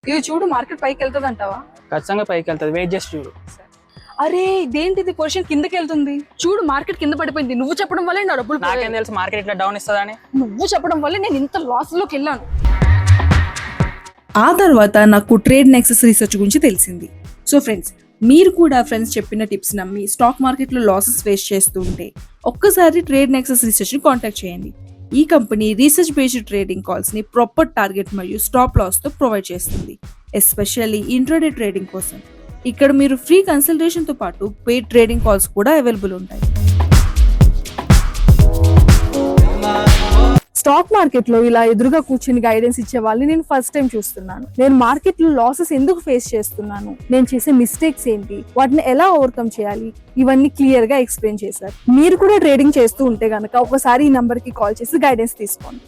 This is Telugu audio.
ఇది చూడు మార్కెట్ పైకి వెళ్తుంది అంటావా? ఖచ్చితంగా పైకి వెళ్తుంది, వెయిట్ చేసి చూడు. అరే ఇదేంటిది పొజిషన్ కిందకి వెళ్తుంది చూడు, మార్కెట్ కింద పడిపోయింది. నువ్వు చెప్పడం వల్లే నా డబ్బులు నాకేం తెలుసు మార్కెట్ ఇట్లా డౌన్ ఇస్తుందని? నువ్వు చెప్పడం వల్లే నేను ఇంత లాస్ లోకి వెళ్ళాను. ఆ తర్వాత నాకు ట్రేడ్ నెక్సస్ రీసెర్చ్ గురించి తెలిసింది. సో ఫ్రెండ్స్, మీరు కూడా ఫ్రెండ్స్ చెప్పిన టిప్స్ నమ్మి స్టాక్ మార్కెట్లో లాసెస్ ఫేస్ చేస్తూ ఉంటే ఒక్కసారి ట్రేడ్ నెక్సస్ రీసెర్చ్ని కాంటాక్ట్ చేయండి. ఈ కంపెనీ రీసెర్చ్ బేస్డ్ ట్రేడింగ్ కాల్స్ని ప్రాపర్ టార్గెట్ మరియు స్టాప్ లాస్తో ప్రొవైడ్ చేస్తుంది, ఎస్పెషల్లీ ఇంట్రాడే ట్రేడింగ్ కోసం. ఇక్కడ మీరు ఫ్రీ కన్సల్టేషన్తో పాటు పెయిడ్ ట్రేడింగ్ కాల్స్ కూడా అవైలబుల్ ఉంటాయి. స్టాక్ మార్కెట్ లో ఇలా ఎదురుగా కూర్చుని గైడెన్స్ ఇచ్చే వాళ్ళని నేను ఫస్ట్ టైం చూస్తున్నాను. నేను మార్కెట్ లో లాసెస్ ఎందుకు ఫేస్ చేస్తున్నాను, నేను చేసే మిస్టేక్స్ ఏంటి, వాటిని ఎలా ఓవర్కమ్ చేయాలి, ఇవన్నీ క్లియర్ గా ఎక్స్ప్లెయిన్ చేశారు. మీరు కూడా ట్రేడింగ్ చేస్తూ ఉంటే గనక ఒకసారి ఈ నంబర్ కి కాల్ చేసి గైడెన్స్ తీసుకోండి.